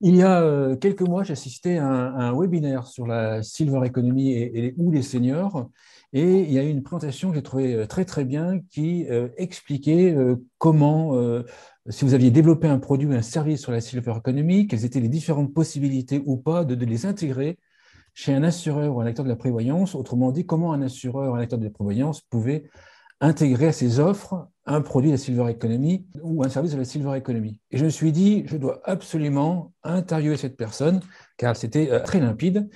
Il y a quelques mois, j'assistais à un webinaire sur la Silver Economy ou les seniors. Et il y a eu une présentation que j'ai trouvée très, très bien qui expliquait comment, si vous aviez développé un produit ou un service sur la Silver Economy, quelles étaient les différentes possibilités ou pas de les intégrer chez un assureur ou un acteur de la prévoyance. Autrement dit, comment un assureur ou un acteur de la prévoyance pouvait intégrer à ses offres un produit de la Silver Economy ou un service de la Silver Economy. Et je me suis dit, je dois absolument interviewer cette personne, car c'était très limpide.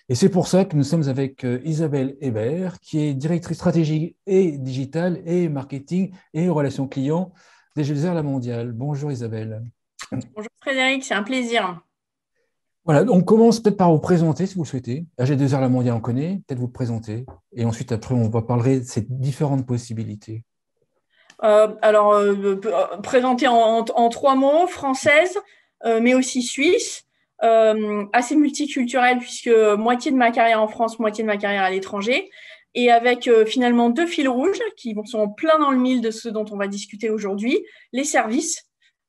Et c'est pour ça que nous sommes avec Isabelle Hébert, qui est directrice stratégique et digitale et marketing et relations clients d'AG2R La Mondiale. Bonjour Isabelle. Bonjour Frédéric, c'est un plaisir. Voilà, on commence peut-être par vous présenter si vous le souhaitez. AG2R La Mondiale, on connaît, peut-être vous présenter. Et ensuite, après, on va parler de ces différentes possibilités. Présentée en trois mots, française, mais aussi suisse, assez multiculturelle puisque moitié de ma carrière en France, moitié de ma carrière à l'étranger, et avec finalement deux fils rouges qui sont plein dans le mille de ce dont on va discuter aujourd'hui, les services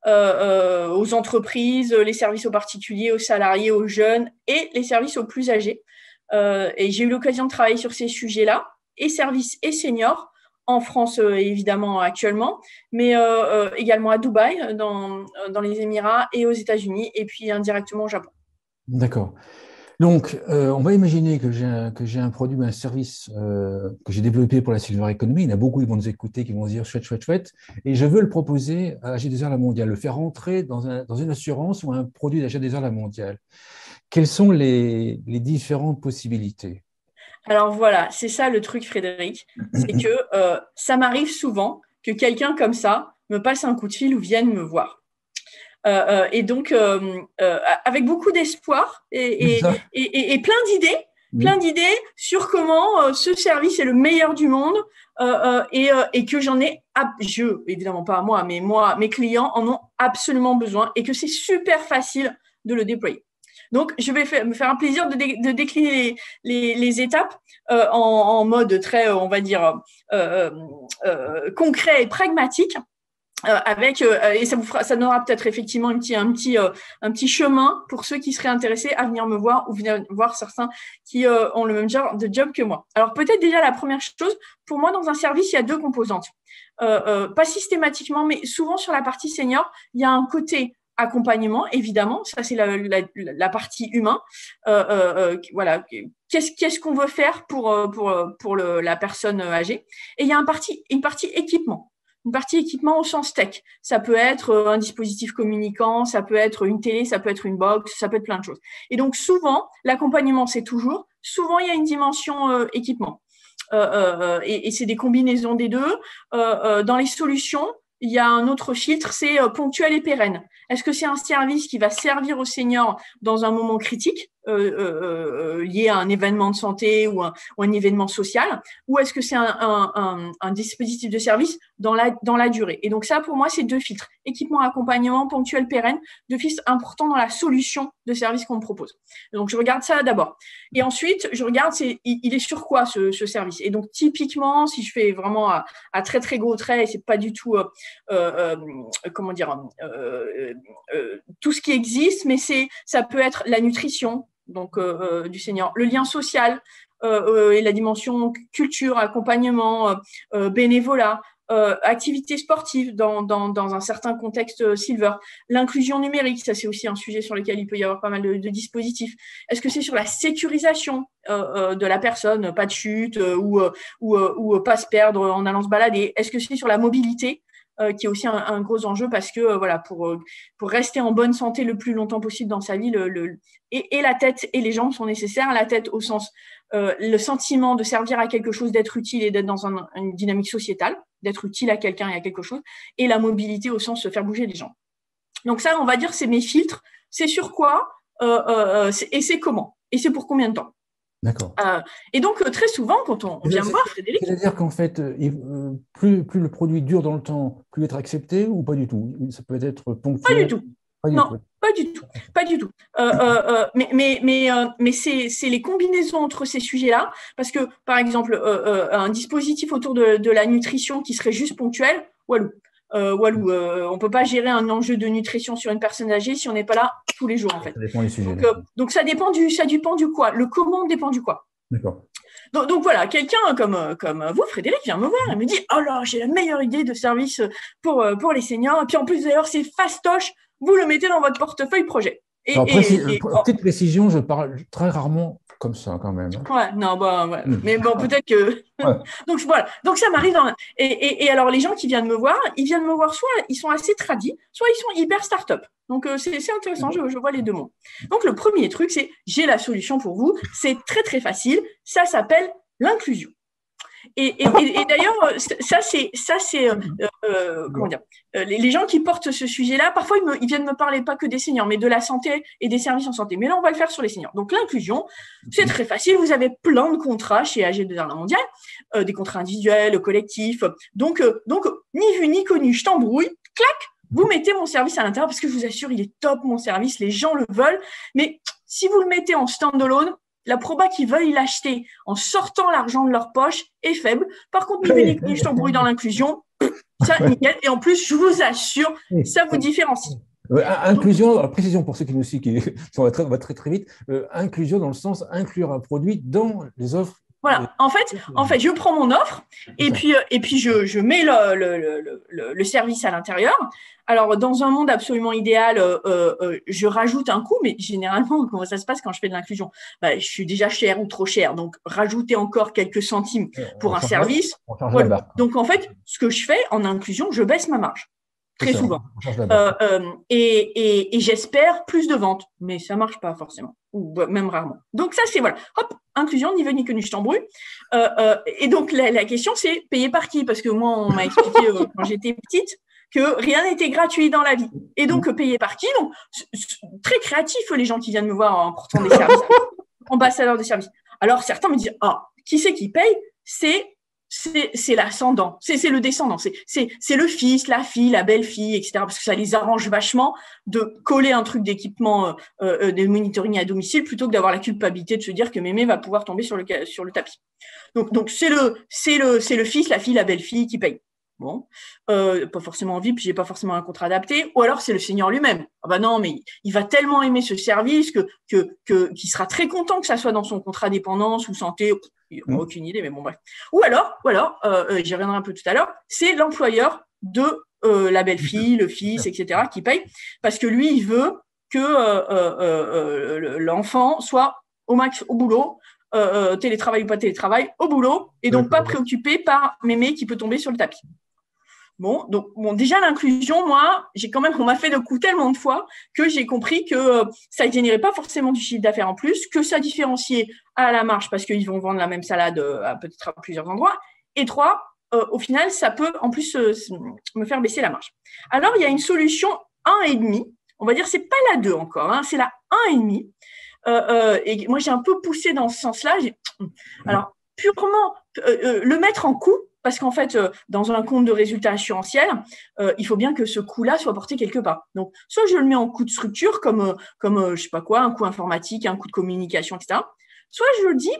aux entreprises, les services aux particuliers, aux salariés, aux jeunes et les services aux plus âgés. Et j'ai eu l'occasion de travailler sur ces sujets-là, et services et seniors, en France évidemment actuellement, mais également à Dubaï, dans les Émirats et aux États-Unis, et puis indirectement au Japon. D'accord. Donc, on va imaginer que j'ai un produit ou un service que j'ai développé pour la Silver Economy. Il y en a beaucoup qui vont nous écouter, qui vont se dire chouette, chouette, chouette. Et je veux le proposer à AG2R La Mondiale, le faire rentrer dans une assurance ou un produit d'AG2R La Mondiale. Quelles sont les différentes possibilités? Alors voilà, c'est ça le truc, Frédéric, c'est que ça m'arrive souvent que quelqu'un comme ça me passe un coup de fil ou vienne me voir. Et donc, avec beaucoup d'espoir Ça. et plein Oui. d'idées sur comment ce service est le meilleur du monde et que évidemment pas moi, mais moi, mes clients en ont absolument besoin et que c'est super facile de le déployer. Donc, je vais me faire un plaisir de décliner les étapes en mode très, on va dire, concret et pragmatique et ça donnera peut-être effectivement un petit chemin pour ceux qui seraient intéressés à venir me voir ou venir voir certains qui ont le même genre de job que moi. Alors peut-être déjà la première chose, pour moi dans un service il y a deux composantes, pas systématiquement mais souvent sur la partie senior il y a un côté accompagnement évidemment, ça c'est la partie humain, voilà. Qu'est-ce qu'on veut faire pour la personne âgée, et il y a une partie équipement. Une partie équipement au sens tech. Ça peut être un dispositif communicant, ça peut être une télé, ça peut être une box, ça peut être plein de choses. Et donc souvent, l'accompagnement, souvent il y a une dimension équipement. Et c'est des combinaisons des deux. Dans les solutions, il y a un autre filtre, c'est ponctuel et pérenne. Est-ce que c'est un service qui va servir aux seniors dans un moment critique lié à un événement de santé ou un événement social, ou est-ce que c'est un dispositif de service dans la durée? Et donc ça, pour moi, c'est deux filtres. Équipement, accompagnement, ponctuel, pérenne, deux filtres importants dans la solution de service qu'on me propose. Donc, je regarde ça d'abord. Et ensuite, je regarde, il est sur quoi ce service? Et donc, typiquement, si je fais vraiment à très, très gros traits, et c'est pas du tout, comment dire, tout ce qui existe, mais ça peut être la nutrition, donc du senior, le lien social et la dimension culture, accompagnement, bénévolat, activité sportive dans un certain contexte silver, l'inclusion numérique, ça c'est aussi un sujet sur lequel il peut y avoir pas mal de dispositifs. Est-ce que c'est sur la sécurisation de la personne, pas de chute ou pas se perdre en allant se balader? Est-ce que c'est sur la mobilité, qui est aussi un gros enjeu parce que voilà, pour rester en bonne santé le plus longtemps possible dans sa vie, et la tête et les jambes sont nécessaires. La tête au sens le sentiment de servir à quelque chose, d'être utile et d'être dans une dynamique sociétale, d'être utile à quelqu'un et à quelque chose, et la mobilité au sens de faire bouger les gens. Donc ça, on va dire, c'est mes filtres. C'est sur quoi et c'est comment et c'est pour combien de temps. D'accord. Et donc, très souvent, quand on vient me voir, Frédéric. C'est-à-dire qu'en fait, plus le produit dure dans le temps, plus il être accepté ou pas du tout? Ça peut être Pas du ponctuel? tout. Pas du Non, tout. pas du tout. Pas du tout. Mais c'est les combinaisons entre ces sujets-là. Parce que, par exemple, un dispositif autour de la nutrition qui serait juste ponctuel, walou. Walou. On ne peut pas gérer un enjeu de nutrition sur une personne âgée si on n'est pas là tous les jours, en fait. Ça dépend des sujets. Donc ça dépend du quoi. Le comment dépend du quoi. D'accord. Donc voilà, quelqu'un comme vous, Frédéric, vient me voir et me dit « Oh là, j'ai la meilleure idée de service pour les seniors. Et puis en plus, d'ailleurs, c'est fastoche. Vous le mettez dans votre portefeuille projet. » Petite précision, je parle très rarement comme ça quand même. Ouais, non, ouais. Mais bon, peut-être que. Ouais. Donc voilà. Donc ça m'arrive. Et alors les gens qui viennent me voir, soit ils sont assez tradis, soit ils sont hyper start-up. Donc c'est intéressant. Je vois les deux mots. Donc le premier truc, c'est j'ai la solution pour vous. C'est très très facile. Ça s'appelle l'inclusion. Et d'ailleurs, ça c'est comment dire, les gens qui portent ce sujet-là, parfois ils viennent me parler pas que des seniors, mais de la santé et des services en santé. Mais là, on va le faire sur les seniors. Donc l'inclusion, c'est très facile. Vous avez plein de contrats chez AG2R Mondial, des contrats individuels, collectifs. Donc ni vu ni connu, je t'embrouille, clac, vous mettez mon service à l'intérieur parce que je vous assure, il est top mon service, les gens le veulent. Mais si vous le mettez en stand-alone, la proba qu'ils veuillent l'acheter en sortant l'argent de leur poche est faible. Par contre, ni je t'embrouille dans l'inclusion, ça, nickel. Et en plus, je vous assure, ça vous différencie. Inclusion, précision pour ceux qui nous suivent, on va très vite. Inclusion dans le sens inclure un produit dans les offres. Voilà. En fait, je prends mon offre et puis je mets le service à l'intérieur. Alors, dans un monde absolument idéal, je rajoute un coût, mais généralement, comment ça se passe quand je fais de l'inclusion ? Je suis déjà cher ou trop cher, donc rajouter encore quelques centimes pour un service. Voilà. Donc, en fait, ce que je fais en inclusion, je baisse ma marge. Très souvent. Et j'espère plus de ventes, mais ça ne marche pas forcément, ou même rarement. Donc ça, c'est voilà. Hop, inclusion, ni vu ni connu, je t'embrouille. Et donc la question, c'est payer par qui ? Parce que moi, on m'a expliqué quand j'étais petite que rien n'était gratuit dans la vie. Et donc, payer par qui ? Donc, très créatif, les gens qui viennent me voir en portant des services, ambassadeurs de services. Alors, certains me disent, qui c'est qui paye ? C'est l'ascendant, c'est le descendant, c'est le fils, la fille, la belle-fille, etc. Parce que ça les arrange vachement de coller un truc d'équipement de monitoring à domicile plutôt que d'avoir la culpabilité de se dire que mémé va pouvoir tomber sur le tapis. Donc c'est le fils, la fille, la belle-fille qui paye. Bon, pas forcément en VIP, j'ai pas forcément un contrat adapté, ou alors c'est le senior lui-même. Ah bah non, mais il va tellement aimer ce service qu'il sera très content que ça soit dans son contrat dépendance ou santé. Il n'a aucune idée, mais bon bref. Ou alors, j'y reviendrai un peu tout à l'heure, c'est l'employeur de la belle-fille, le fils, etc. qui paye, parce que lui, il veut que l'enfant soit au max au boulot, télétravail ou pas télétravail, au boulot, et donc pas préoccupé par mémé qui peut tomber sur le tapis. Bon, déjà l'inclusion, moi, on m'a fait le coup tellement de fois que j'ai compris que ça ne générait pas forcément du chiffre d'affaires en plus, que ça différenciait à la marge parce qu'ils vont vendre la même salade peut-être à plusieurs endroits. Et 3, au final, ça peut en plus me faire baisser la marge. Alors, il y a une solution 1,5. On va dire, c'est pas la 2 encore, c'est la 1,5. Et moi, j'ai un peu poussé dans ce sens-là. Alors, purement le mettre en coût, parce qu'en fait, dans un compte de résultats assurantiels, il faut bien que ce coût-là soit porté quelque part. Donc, soit je le mets en coût de structure, comme je sais pas quoi, un coût informatique, un coût de communication, etc. Soit je le dis,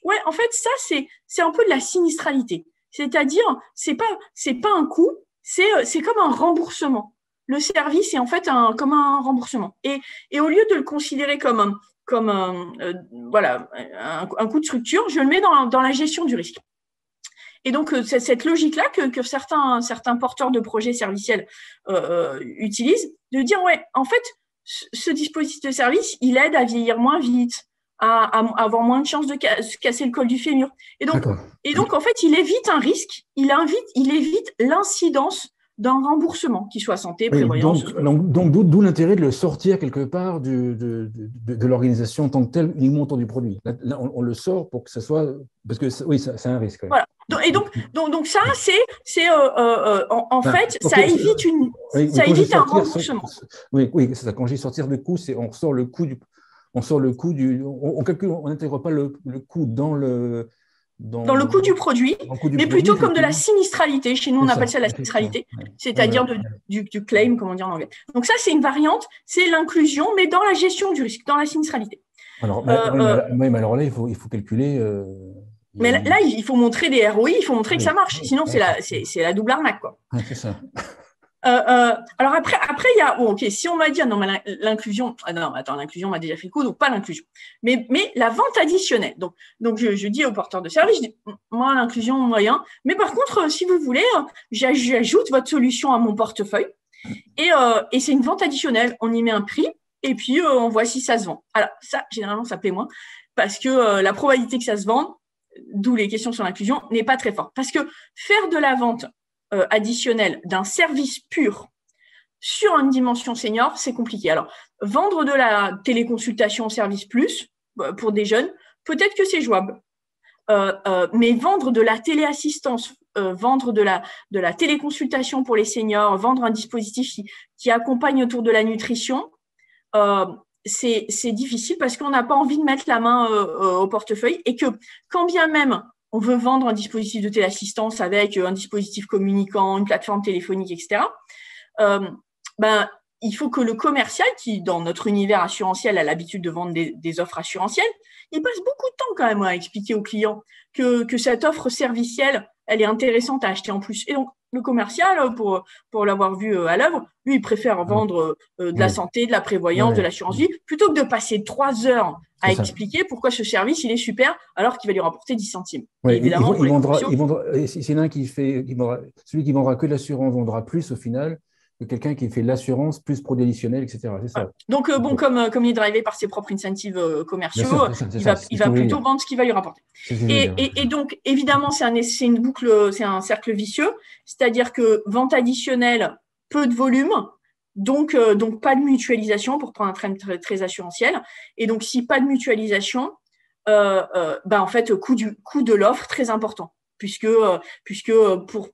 ouais, en fait, ça, c'est un peu de la sinistralité. C'est-à-dire, c'est pas un coût, c'est comme un remboursement. Le service est en fait comme un remboursement. Et au lieu de le considérer comme un coût de structure, je le mets dans la gestion du risque. Et donc, cette logique-là que certains porteurs de projets serviciels utilisent, de dire, ouais, en fait, ce dispositif de service, il aide à vieillir moins vite, à avoir moins de chances de se casser le col du fémur. Et donc, en fait, il évite un risque, il évite l'incidence d'un remboursement, qui soit santé, prévoyance. Donc, d'où l'intérêt de le sortir quelque part de l'organisation en tant que telle, uniquement autour du produit. Là, on le sort pour que ça soit… Parce que oui, c'est un risque. Voilà. Et donc ça, en fait, ça évite un remboursement. Oui, c'est ça. Quand je dis sortir de coût, c'est on sort le coût on n'intègre pas le coût dans le coût du produit, mais plutôt comme de la sinistralité. Chez nous, on appelle ça la sinistralité, c'est-à-dire du claim, comme on dit en anglais. Donc ça, c'est une variante, c'est l'inclusion, mais dans la gestion du risque, dans la sinistralité. Alors, mais alors là, il faut calculer… Mais là, il faut montrer des ROI, il faut montrer que ça marche. Sinon, c'est la double arnaque, quoi. C'est ça. Alors après, il y a, bon, ok, si on m'a dit, non, mais l'inclusion, non, attends, l'inclusion m'a déjà fait le coup, donc pas l'inclusion. Mais la vente additionnelle. Donc je dis au porteur de service, je dis, moi, l'inclusion, moyen. Mais par contre, si vous voulez, j'ajoute votre solution à mon portefeuille. Et c'est une vente additionnelle. On y met un prix, et puis on voit si ça se vend. Alors, ça, généralement, ça plaît moins, parce que la probabilité que ça se vende, d'où les questions sur l'inclusion, n'est pas très forte. Parce que faire de la vente additionnelle d'un service pur sur une dimension senior, c'est compliqué. Alors, vendre de la téléconsultation au service plus pour des jeunes, peut-être que c'est jouable. Mais vendre de la téléassistance, vendre de la téléconsultation pour les seniors, vendre un dispositif qui accompagne autour de la nutrition, c'est difficile parce qu'on n'a pas envie de mettre la main au portefeuille et que quand bien même on veut vendre un dispositif de téléassistance avec un dispositif communicant, une plateforme téléphonique, etc., il faut que le commercial, qui, dans notre univers assurantiel, a l'habitude de vendre des offres assurantielles, il passe beaucoup de temps quand même à expliquer aux clients que cette offre servicielle, elle est intéressante à acheter en plus. Et donc, le commercial, pour l'avoir vu à l'œuvre, lui, il préfère vendre de la santé, de la prévoyance, de l'assurance vie, plutôt que de passer 3 heures à expliquer pourquoi ce service, il est super, alors qu'il va lui rapporter 10 centimes. Ouais, évidemment, il vendra, c'est l'un celui qui vendra que l'assurance vendra plus au final que quelqu'un qui fait l'assurance plus prodécitionnelle, etc. C'est ça. Donc, comme il est drivé par ses propres incentives commerciaux, il va plutôt vendre ce qui va lui rapporter. Et donc, évidemment, c'est une boucle, c'est un cercle vicieux, c'est-à-dire que vente additionnelle, peu de volume, donc pas de mutualisation pour prendre un train très assurantiel. Et donc, si pas de mutualisation, en fait, coût de l'offre très important. Puisque pour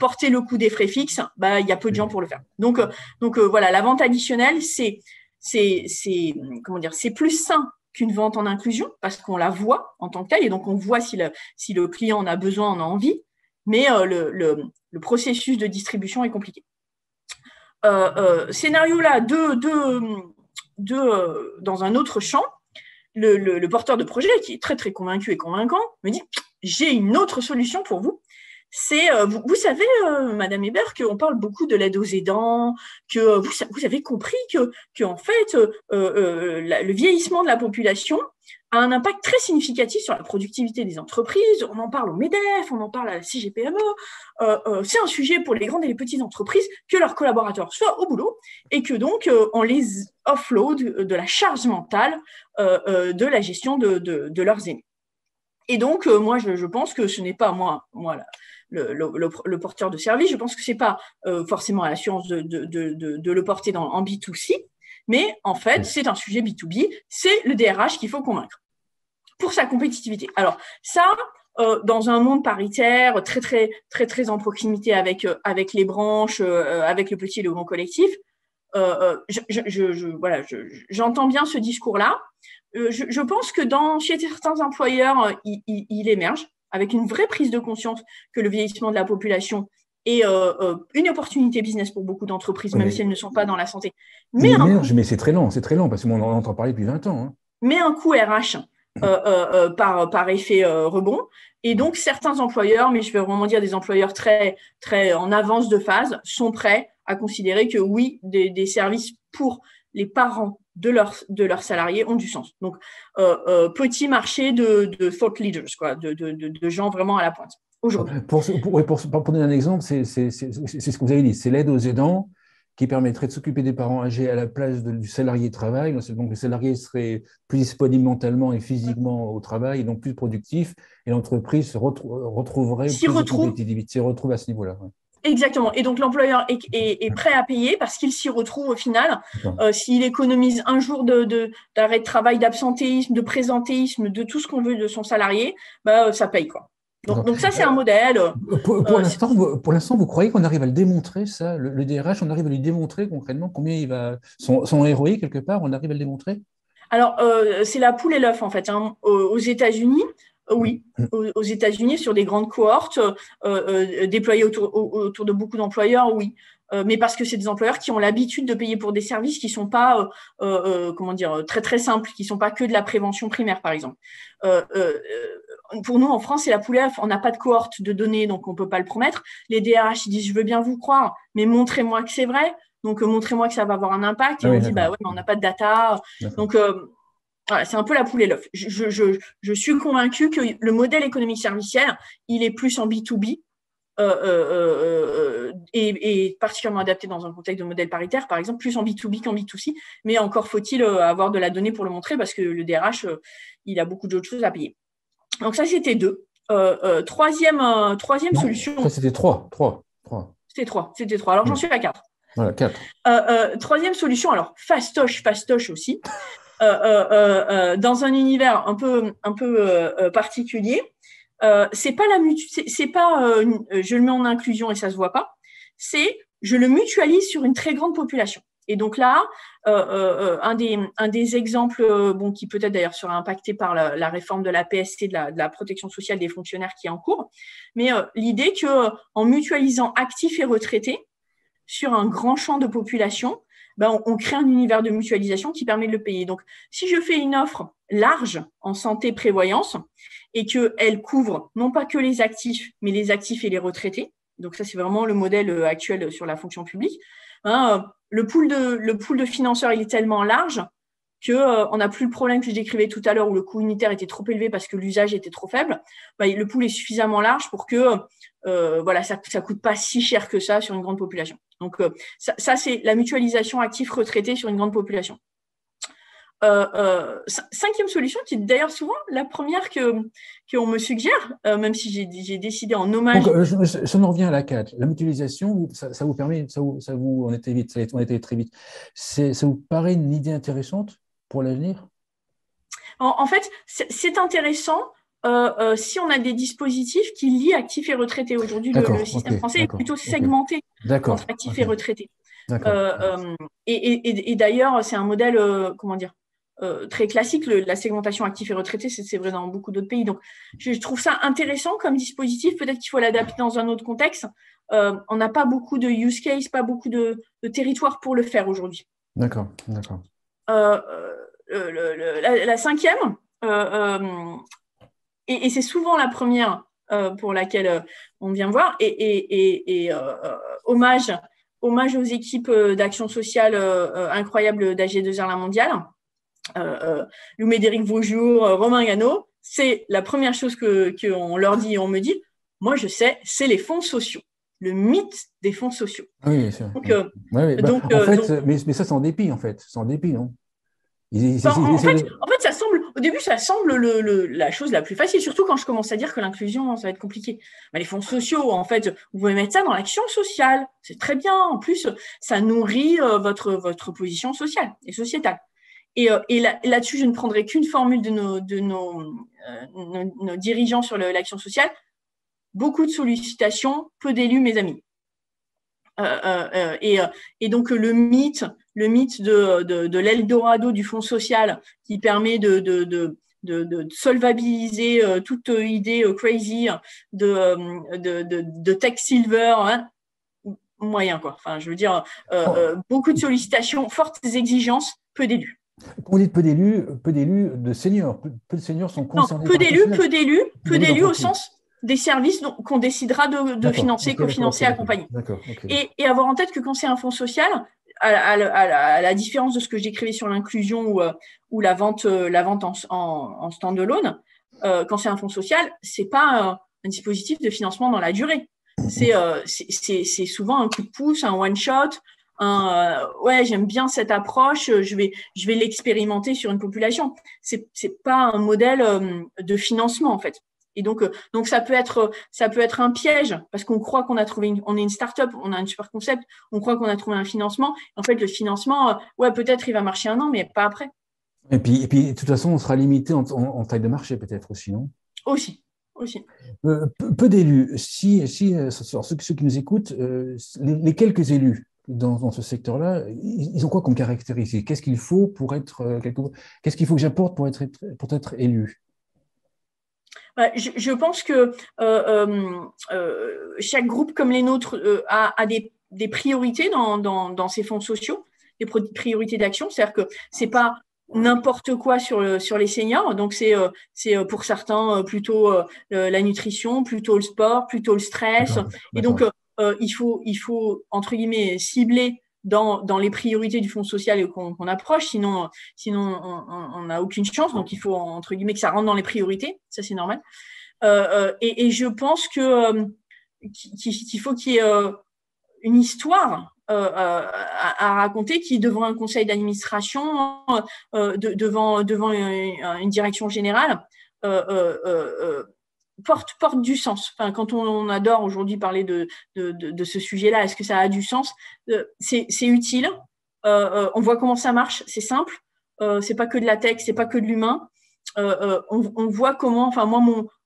porter le coût des frais fixes, il y a peu de gens pour le faire. Donc voilà, la vente additionnelle, c'est plus sain qu'une vente en inclusion parce qu'on la voit en tant que telle et donc on voit si le client en a besoin, en a envie, mais le processus de distribution est compliqué. Scénario là, dans un autre champ. Le porteur de projet, qui est très, très convaincu et convaincant, me dit « J'ai une autre solution pour vous. C'est, vous savez, Madame Hébert, qu'on parle beaucoup de l'aide aux aidants, que vous avez compris que en fait, le vieillissement de la population a un impact très significatif sur la productivité des entreprises. On en parle au MEDEF, on en parle à la CGPME. C'est un sujet pour les grandes et les petites entreprises que leurs collaborateurs soient au boulot et que donc on les offload de la charge mentale de la gestion de leurs aînés. Et donc, moi, je pense que ce n'est pas moi le porteur de service. Je pense que ce n'est pas forcément à l'assurance de le porter en B2C, mais en fait, c'est un sujet B2B. C'est le DRH qu'il faut convaincre pour sa compétitivité. Alors, ça, dans un monde paritaire, très, très, très, très en proximité avec les branches, avec le petit et le grand collectif, j'entends bien ce discours-là. Je pense que chez certains employeurs, il émerge avec une vraie prise de conscience que le vieillissement de la population est une opportunité business pour beaucoup d'entreprises, même si elles ne sont pas dans la santé. Mais c'est très lent, parce qu'on en entend parler depuis 20 ans. Hein. Mais un coût RH par effet rebond. Et donc, certains employeurs, mais je vais vraiment dire des employeurs très, très en avance de phase, sont prêts à considérer que oui, des services pour les parents de leurs salariés ont du sens. Donc, petit marché de thought leaders, quoi, de gens vraiment à la pointe aujourd'hui. Pour donner un exemple, c'est ce que vous avez dit, c'est l'aide aux aidants qui permettrait de s'occuper des parents âgés à la place du salarié de travail. Donc, le salarié serait plus disponible mentalement et physiquement au travail, et donc plus productif, et l'entreprise se retrouverait plus de compétitivité, s'y retrouve à ce niveau-là. Ouais. Exactement. Et donc, l'employeur est prêt à payer parce qu'il s'y retrouve au final. S'il économise un jour d'arrêt de travail, d'absentéisme, de présentéisme, de tout ce qu'on veut de son salarié, ça paye, quoi. Donc ça, c'est un modèle. Pour l'instant, vous croyez qu'on arrive à le démontrer, ça, le DRH, on arrive à lui démontrer concrètement combien il va… Son ROI, quelque part, on arrive à le démontrer? Alors, c'est la poule et l'œuf, en fait. Hein. Aux États-Unis, oui. Aux États-Unis, sur des grandes cohortes déployées autour de beaucoup d'employeurs, oui. mais parce que c'est des employeurs qui ont l'habitude de payer pour des services qui sont pas, très très simples, qui sont pas que de la prévention primaire, par exemple. Pour nous, en France, c'est la poule et l'œuf. On n'a pas de cohorte de données, donc on peut pas le promettre. Les DRH, ils disent, je veux bien vous croire, mais montrez-moi que c'est vrai. Donc, montrez-moi que ça va avoir un impact. Et on dit, bah ouais, mais on n'a pas de data. Donc, voilà, c'est un peu la poule et l'œuf. Je suis convaincue que le modèle économique serviciel, il est plus en B2B. Et particulièrement adapté dans un contexte de modèle paritaire, par exemple, plus en B2B qu'en B2C. Mais encore faut-il avoir de la donnée pour le montrer parce que le DRH, il a beaucoup d'autres choses à payer. Donc ça, c'était 2. Troisième solution. Ça, c'était 3. C'était 3. Alors, j'en suis à 4. Voilà, 4. Troisième solution, alors fastoche aussi, dans un univers un peu particulier. C'est pas je le mets en inclusion et ça se voit pas. C'est je le mutualise sur une très grande population. Et donc là, un des exemples, qui peut-être d'ailleurs sera impacté par la réforme de la PSC, de la protection sociale des fonctionnaires qui est en cours, mais l'idée que en mutualisant actifs et retraités sur un grand champ de population, on crée un univers de mutualisation qui permet de le payer. Donc, si je fais une offre large en santé-prévoyance et qu'elle couvre non pas que les actifs, mais les actifs et les retraités, donc ça, c'est vraiment le modèle actuel sur la fonction publique, le pool de financeurs, il est tellement large qu'on n'a plus le problème que je décrivais tout à l'heure où le coût unitaire était trop élevé parce que l'usage était trop faible. Le pool est suffisamment large pour que ça coûte pas si cher que ça sur une grande population. Donc, ça c'est la mutualisation actif-retraité sur une grande population. Cinquième solution, qui est d'ailleurs souvent la première qu'on me suggère, même si j'ai décidé en hommage. Donc, ça nous revient à la 4. La mutualisation, ça vous permet, on était vite, on était très vite. Ça vous paraît une idée intéressante pour l'avenir? En fait, c'est intéressant si on a des dispositifs qui lient actifs et retraités. Aujourd'hui, le système français est plutôt segmenté entre actifs et retraités. Et d'ailleurs, c'est un modèle, très classique, la segmentation actifs et retraités, c'est vrai dans beaucoup d'autres pays. Donc, je trouve ça intéressant comme dispositif. Peut-être qu'il faut l'adapter dans un autre contexte. On n'a pas beaucoup de use case, pas beaucoup de territoire pour le faire aujourd'hui. D'accord. La cinquième, et c'est souvent la première pour laquelle on vient voir, et hommage aux équipes d'action sociale incroyables d'AG2R La Mondiale, Lou Médéric Vaujour, Romain Gano, c'est la première chose qu'on leur dit et on me dit, moi je sais, c'est les fonds sociaux. Le mythe des fonds sociaux. Oui, c'est sûr. Mais ça, c'est en dépit, en fait. C'est en dépit, non? En fait, au début, ça semble la chose la plus facile, surtout quand je commence à dire que l'inclusion, ça va être compliqué. Les fonds sociaux, en fait, vous pouvez mettre ça dans l'action sociale. C'est très bien. En plus, ça nourrit votre position sociale et sociétale. Et là-dessus, je ne prendrai qu'une formule de nos dirigeants sur l'action sociale. Beaucoup de sollicitations, peu d'élus, mes amis. Et donc le mythe de l'Eldorado du fonds social qui permet de solvabiliser toute idée crazy de tech silver, moyen quoi. Enfin, je veux dire, beaucoup de sollicitations, fortes exigences, peu d'élus. Quand on dit peu d'élus de seniors, peu de seniors sont concernés. Non, peu d'élus au sens des services qu'on décidera de financer, cofinancer, accompagner. Et avoir en tête que quand c'est un fonds social, à la différence de ce que je décrivais sur l'inclusion ou la vente en stand-alone, quand c'est un fonds social, c'est pas un dispositif de financement dans la durée. C'est souvent un coup de pouce, un one-shot, j'aime bien cette approche, je vais l'expérimenter sur une population. C'est pas un modèle de financement en fait. Et donc ça peut être un piège parce qu'on croit qu'on a trouvé on est une start-up, on a un super concept, on croit qu'on a trouvé un financement. En fait, le financement, peut-être il va marcher un an, mais pas après. Et puis de toute façon, on sera limité en taille de marché peut-être aussi, non? Aussi. Peu d'élus. Si ceux qui nous écoutent, les quelques élus dans ce secteur-là, ils ont quoi comme caractéristique? Qu'est-ce qu'il faut pour être qu'est-ce qu'il faut que j'apporte pour être élu? Je pense que chaque groupe comme les nôtres a des priorités dans ces fonds sociaux, des priorités d'action. C'est-à-dire que c'est pas n'importe quoi sur les seniors. Donc, c'est pour certains plutôt la nutrition, plutôt le sport, plutôt le stress. Et donc, il faut, entre guillemets, cibler dans les priorités du fonds social et qu'on approche. Sinon, on n'a aucune chance. Donc, il faut, entre guillemets, que ça rentre dans les priorités. Ça, c'est normal. Et je pense qu'il faut qu'il y ait une histoire à raconter qui, devant un conseil d'administration, devant une direction générale, porte du sens. Enfin, quand on adore aujourd'hui parler de ce sujet-là, est-ce que ça a du sens? C'est utile. On voit comment ça marche. C'est simple. C'est pas que de la tech, c'est pas que de l'humain. On voit comment. Enfin, moi,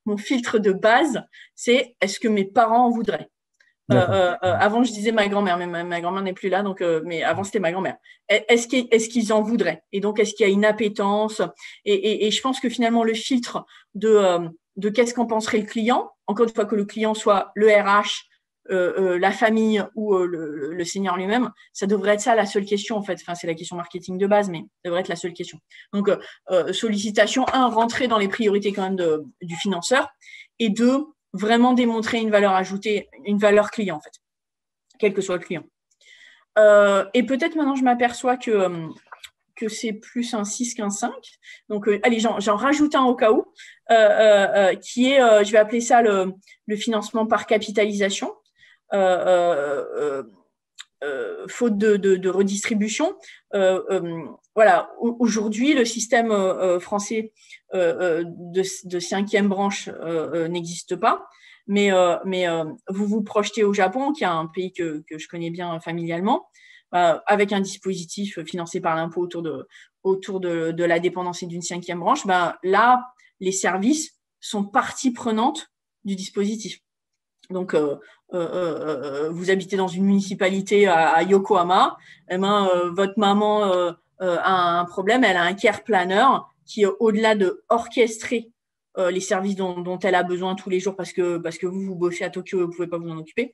mon filtre de base, c'est est-ce que mes parents en voudraient? Avant, je disais ma grand-mère, mais ma grand-mère n'est plus là, donc, mais avant, c'était ma grand-mère. Est-ce qu'ils en voudraient? Et donc, est-ce qu'il y a une appétence? Et je pense que finalement, le filtre de qu'est-ce qu'en penserait le client, encore une fois que le client soit le RH, la famille ou le senior lui-même, ça devrait être ça la seule question, en fait. Enfin, c'est la question marketing de base, mais ça devrait être la seule question. Donc, sollicitation, rentrer dans les priorités quand même du financeur, et deux, vraiment démontrer une valeur ajoutée, une valeur client, en fait, quel que soit le client. Et peut-être maintenant, je m'aperçois que c'est plus un 6 qu'un 5. Donc, allez, j'en rajoute un au cas où, qui est, je vais appeler ça le financement par capitalisation, faute de redistribution. Voilà, aujourd'hui, le système français de cinquième branche n'existe pas. Mais vous vous projetez au Japon, qui est un pays que je connais bien familialement, avec un dispositif financé par l'impôt autour de la dépendance et d'une cinquième branche. Là, les services sont partie prenante du dispositif. Donc, vous habitez dans une municipalité à Yokohama, votre maman a un problème, elle a un care planner qui, au-delà de orchestrer les services dont elle a besoin tous les jours parce que vous bossez à Tokyo et vous ne pouvez pas vous en occuper,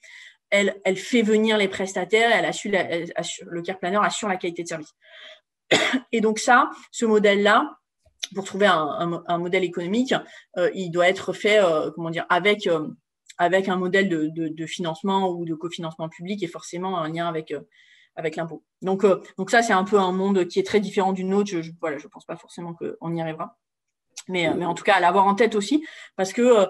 elle fait venir les prestataires, le care planner assure la qualité de service. Et donc ce modèle-là, pour trouver un modèle économique, il doit être fait, avec un modèle de financement ou de cofinancement public et forcément un lien avec l'impôt. Donc ça, c'est un peu un monde qui est très différent d'une autre. Je pense pas forcément qu'on y arrivera. Mais en tout cas, à l'avoir en tête aussi, parce que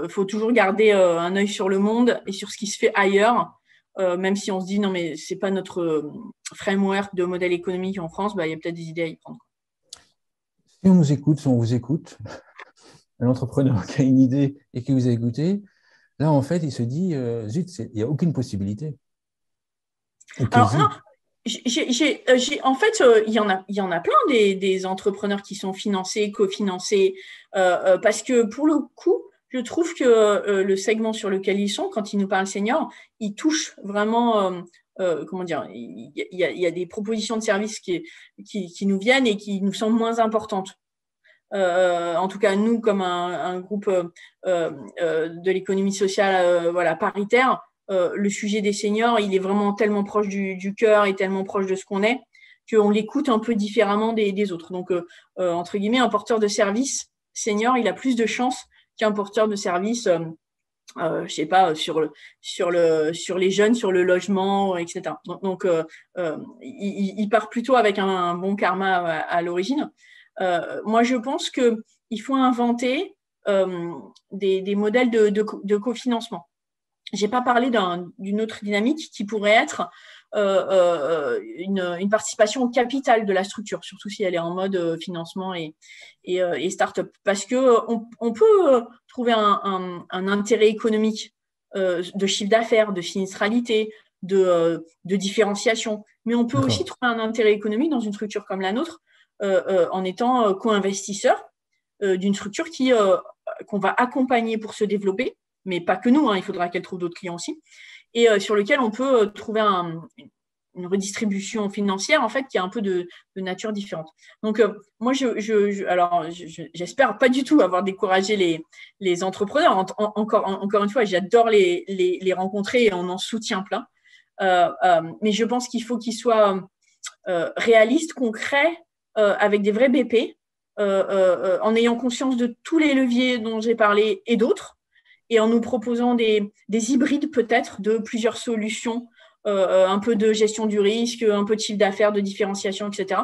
faut toujours garder un œil sur le monde et sur ce qui se fait ailleurs, même si on se dit non, mais c'est pas notre framework de modèle économique en France, il y a peut-être des idées à y prendre. Si on vous écoute, un entrepreneur qui a une idée et qui vous a écouté, là, en fait, il se dit, zut, il n'y a aucune possibilité. Alors, non, en fait, il y en a plein des entrepreneurs qui sont financés, cofinancés, parce que pour le coup, je trouve que le segment sur lequel ils sont, quand ils nous parlent senior, ils touchent vraiment, il y a des propositions de services qui nous viennent et qui nous semblent moins importantes. En tout cas, nous, comme un groupe de l'économie sociale paritaire, le sujet des seniors, il est vraiment tellement proche du cœur et tellement proche de ce qu'on est qu'on l'écoute un peu différemment des autres. Donc, entre guillemets, un porteur de service senior, il a plus de chances qu'un porteur de service, je sais pas, sur les jeunes, sur le logement, etc. Donc, il part plutôt avec un bon karma à l'origine. Moi, je pense qu'il faut inventer des modèles de cofinancement. Je n'ai pas parlé d'une autre dynamique qui pourrait être une participation au capital de la structure, surtout si elle est en mode financement et start-up. Parce qu'on peut trouver un intérêt économique de chiffre d'affaires, de sinistralité, de différenciation. Mais on peut aussi trouver un intérêt économique dans une structure comme la nôtre en étant co-investisseur d'une structure qu'on va accompagner pour se développer, mais pas que nous, il faudra qu'elle trouve d'autres clients aussi, et sur lequel on peut trouver une redistribution financière en fait qui est un peu de nature différente. Donc moi, j'espère pas du tout avoir découragé les entrepreneurs. Encore une fois, j'adore les rencontrer et on en soutient plein. Mais je pense qu'il faut qu'il soit réaliste, concret, avec des vrais BP, en ayant conscience de tous les leviers dont j'ai parlé et d'autres, et en nous proposant des hybrides peut-être de plusieurs solutions, un peu de gestion du risque, un peu de chiffre d'affaires, de différenciation, etc.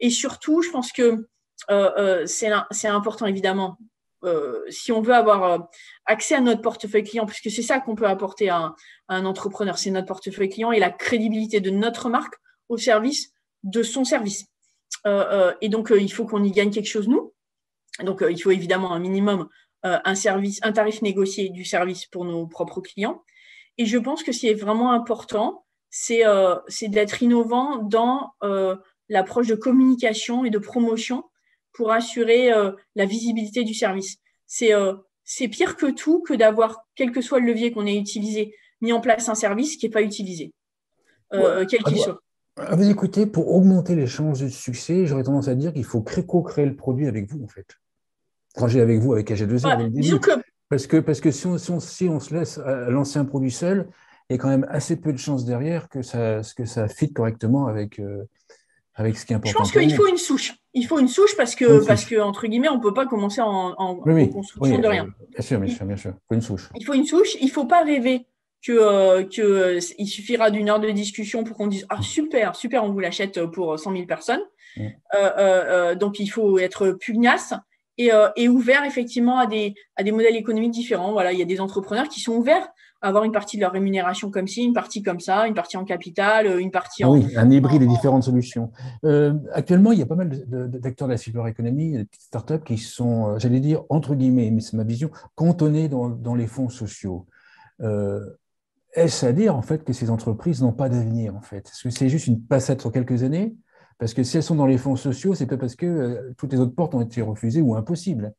Et surtout, je pense que c'est important, évidemment, si on veut avoir accès à notre portefeuille client, puisque c'est ça qu'on peut apporter à un entrepreneur, c'est notre portefeuille client et la crédibilité de notre marque au service de son service. Et donc, il faut qu'on y gagne quelque chose, nous. Donc, il faut évidemment un minimum un tarif négocié du service pour nos propres clients. Et je pense que ce qui est vraiment important, c'est d'être innovant dans l'approche de communication et de promotion pour assurer la visibilité du service. C'est pire que tout que d'avoir, quel que soit le levier qu'on ait utilisé, mis en place un service qui n'est pas utilisé, quel qu'il soit. À vous écouter, pour augmenter les chances de succès, j'aurais tendance à dire qu'il faut co-créer le produit avec vous, en fait. Quand j'ai avec vous, avec AG2R, disons que parce que si on se laisse lancer un produit seul, il y a quand même assez peu de chances derrière que ça fit correctement avec ce qui est important. Je pense qu'il faut une souche. Il faut une souche parce que entre guillemets, on ne peut pas commencer en construction de rien. Bien sûr. Il faut une souche. Il faut une souche. Il ne faut pas rêver qu'il suffira d'une heure de discussion pour qu'on dise « Ah, super, on vous l'achète pour 100 000 personnes. » Donc, il faut être pugnace et ouvert effectivement à des modèles économiques différents. Voilà, il y a des entrepreneurs qui sont ouverts à avoir une partie de leur rémunération comme ci, une partie comme ça, une partie en capital, une partie en… Oui, un hybride des différentes solutions. Actuellement, il y a pas mal d'acteurs de la silver economy, des petites startups qui sont, j'allais dire, entre guillemets, mais c'est ma vision, cantonnées dans les fonds sociaux. Est-ce à dire, en fait, que ces entreprises n'ont pas d'avenir, en fait? Est-ce que c'est juste une passade sur quelques années? Parce que si elles sont dans les fonds sociaux, c'est peut-être parce que toutes les autres portes ont été refusées ou impossibles.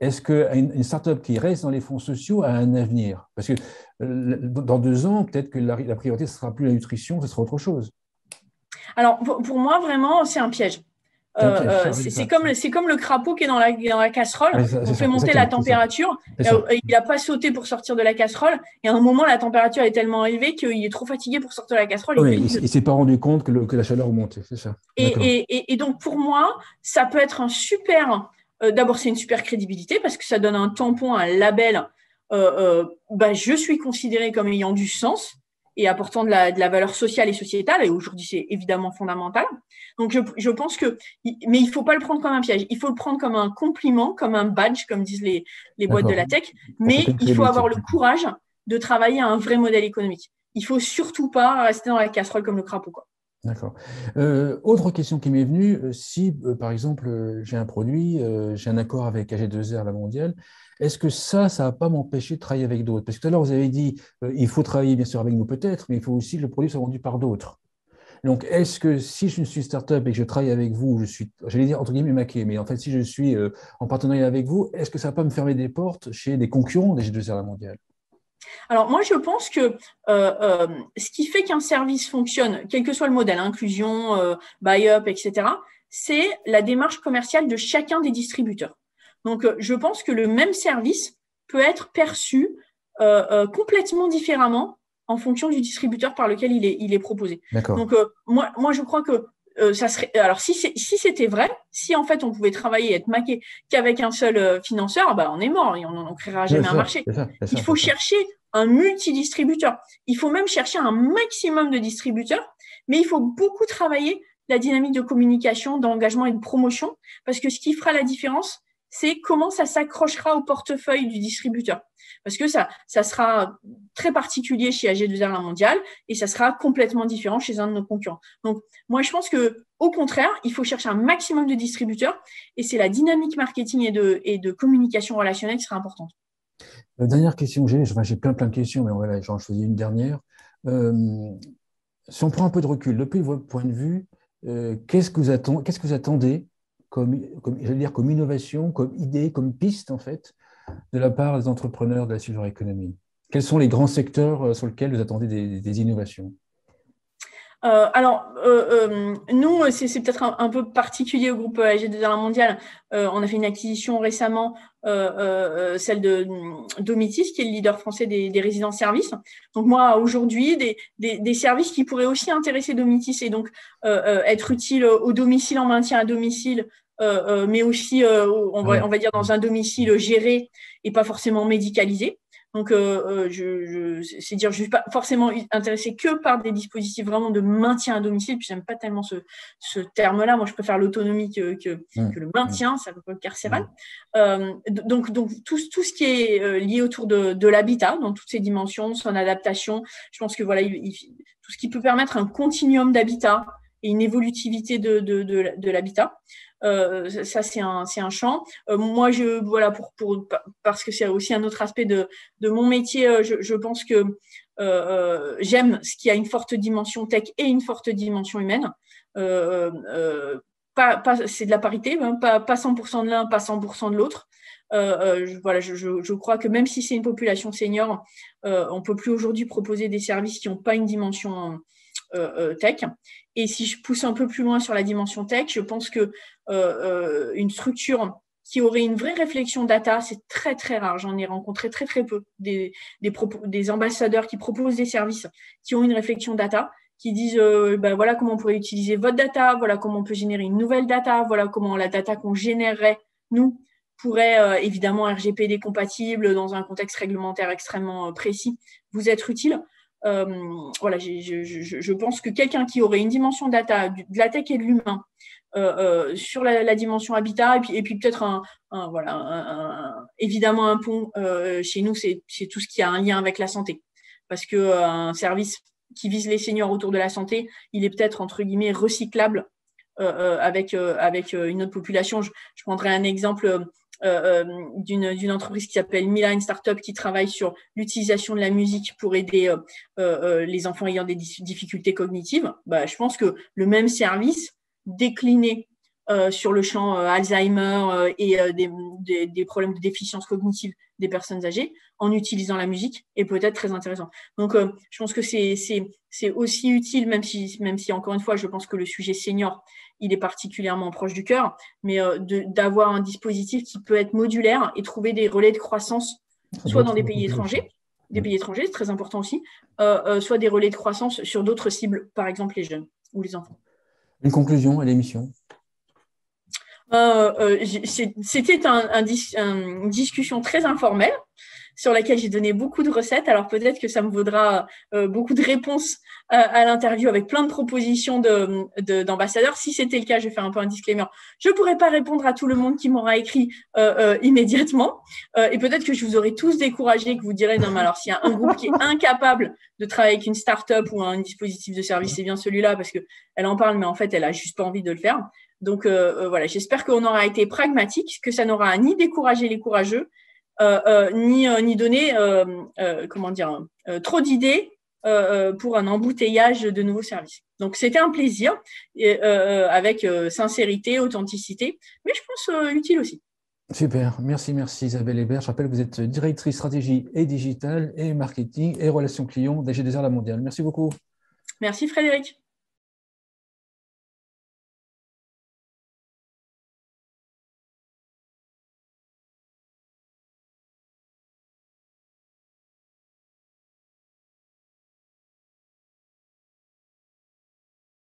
Est-ce qu'une start-up qui reste dans les fonds sociaux a un avenir? Parce que dans 2 ans, peut-être que la priorité, ce ne sera plus la nutrition, ce sera autre chose. Alors, pour moi, vraiment, c'est un piège. C'est comme le crapaud qui est dans la casserole. On fait monter la température. Il n'a pas sauté pour sortir de la casserole. Et à un moment, la température est tellement élevée qu'il est trop fatigué pour sortir de la casserole. Oui, il ne s'est pas rendu compte que la chaleur montait, c'est ça. Et donc, pour moi, ça peut être un super… D'abord, c'est une super crédibilité parce que ça donne un tampon, un label. Je suis considéré comme ayant du sens et apportant de la valeur sociale et sociétale. Et aujourd'hui, c'est évidemment fondamental. Donc, je pense que… Mais il ne faut pas le prendre comme un piège. Il faut le prendre comme un compliment, comme un badge, comme disent les boîtes de la tech. Mais il faut avoir le courage de travailler à un vrai modèle économique. Il ne faut surtout pas rester dans la casserole comme le crapaud, quoi. D'accord. Autre question qui m'est venue, si par exemple j'ai un produit, j'ai un accord avec AG2R, la mondiale, est-ce que ça ne va pas m'empêcher de travailler avec d'autres? Parce que tout à l'heure, vous avez dit, il faut travailler bien sûr avec nous peut-être, mais il faut aussi que le produit soit vendu par d'autres. Donc, est-ce que si je suis start-up et que je travaille avec vous, je suis, j'allais dire entre guillemets maqué, mais en fait, si je suis en partenariat avec vous, est-ce que ça ne va pas me fermer des portes chez des concurrents d'AG2R, la mondiale? Alors, moi, je pense que ce qui fait qu'un service fonctionne, quel que soit le modèle, inclusion, buy-up, etc., c'est la démarche commerciale de chacun des distributeurs. Donc, je pense que le même service peut être perçu complètement différemment en fonction du distributeur par lequel il est proposé. Donc, moi, je crois que ça serait… Alors, si c'était vrai, si en fait on pouvait travailler et être maqué qu'avec un seul financeur, on est mort et on n'en créera jamais un marché. Il faut chercher un multidistributeur. Il faut même chercher un maximum de distributeurs, mais il faut beaucoup travailler la dynamique de communication, d'engagement et de promotion, parce que ce qui fera la différence, c'est comment ça s'accrochera au portefeuille du distributeur. Parce que ça sera très particulier chez AG2R La Mondiale et ça sera complètement différent chez un de nos concurrents. Donc, moi, je pense qu'au contraire, il faut chercher un maximum de distributeurs et c'est la dynamique marketing et de communication relationnelle qui sera importante. Dernière question que j'ai plein de questions, mais voilà, j'en choisis une dernière. Si on prend un peu de recul, depuis votre point de vue, qu'est-ce que vous attendez j'allais dire, comme innovation, comme idée, comme piste, en fait, de la part des entrepreneurs de la silver economy? Quels sont les grands secteurs sur lesquels vous attendez des innovations? Nous, c'est peut-être un peu particulier au groupe AG2R Mondial. On a fait une acquisition récemment, celle de Domitis, qui est le leader français des résidences services. Donc moi, aujourd'hui, des services qui pourraient aussi intéresser Domitis et donc être utiles au domicile, en maintien à domicile, mais aussi, on va dire, dans un domicile géré et pas forcément médicalisé. Donc, c'est dire, je ne suis pas forcément intéressée que par des dispositifs vraiment de maintien à domicile, puis j'aime pas tellement ce terme-là. Moi, je préfère l'autonomie que le maintien, c'est un peu carcéral. Donc tout ce qui est lié autour de l'habitat, dans toutes ses dimensions, son adaptation, je pense que voilà, tout ce qui peut permettre un continuum d'habitat et une évolutivité de l'habitat. Ça, c'est un champ. Moi, voilà, parce que c'est aussi un autre aspect de mon métier, je pense que j'aime ce qui a une forte dimension tech et une forte dimension humaine. C'est de la parité, hein, pas 100% de l'un, pas 100% de l'autre. Voilà, je crois que même si c'est une population senior, on ne peut plus aujourd'hui proposer des services qui n'ont pas une dimension tech. Et si je pousse un peu plus loin sur la dimension tech, je pense que une structure qui aurait une vraie réflexion data, c'est très très rare. J'en ai rencontré très très peu des ambassadeurs qui proposent des services qui ont une réflexion data, qui disent voilà comment on pourrait utiliser votre data, voilà comment on peut générer une nouvelle data, voilà comment la data qu'on générerait, nous, pourrait évidemment RGPD compatible dans un contexte réglementaire extrêmement précis, vous être utile. Voilà, je pense que quelqu'un qui aurait une dimension data, de la tech et de l'humain, sur la dimension habitat, et puis peut-être évidemment un pont, chez nous, c'est tout ce qui a un lien avec la santé. Parce qu'un service qui vise les seniors autour de la santé, il est peut-être, entre guillemets, recyclable avec une autre population. Je prendrai un exemple d'une entreprise qui s'appelle Mila, une start-up qui travaille sur l'utilisation de la musique pour aider les enfants ayant des difficultés cognitives. Je pense que le même service décliné sur le champ Alzheimer et des problèmes de déficience cognitive des personnes âgées en utilisant la musique est peut-être très intéressant. Donc, je pense que c'est aussi utile, même si, encore une fois, je pense que le sujet senior, il est particulièrement proche du cœur, mais d'avoir un dispositif qui peut être modulaire et trouver des relais de croissance, soit dans des pays étrangers, c'est très important aussi, soit des relais de croissance sur d'autres cibles, par exemple les jeunes ou les enfants. Une conclusion à l'émission? C'était une discussion très informelle sur laquelle j'ai donné beaucoup de recettes. Alors peut-être que ça me vaudra beaucoup de réponses à l'interview avec plein de propositions d'ambassadeurs. Si c'était le cas, je vais faire un peu un disclaimer. Je ne pourrai pas répondre à tout le monde qui m'aura écrit immédiatement. Et peut-être que je vous aurai tous découragé, que vous direz non, mais alors s'il y a un groupe qui est incapable de travailler avec une start-up ou un dispositif de service, c'est bien celui-là parce qu'elle en parle, mais en fait, elle n'a juste pas envie de le faire. Donc voilà, j'espère qu'on aura été pragmatique, que ça n'aura ni découragé les courageux, ni donné trop d'idées pour un embouteillage de nouveaux services. Donc c'était un plaisir, avec sincérité, authenticité, mais je pense utile aussi. Super, merci Isabelle Hébert. Je rappelle que vous êtes directrice stratégie et digitale et marketing et relations clients d'AG2R La Mondiale. Merci beaucoup. Merci Frédéric.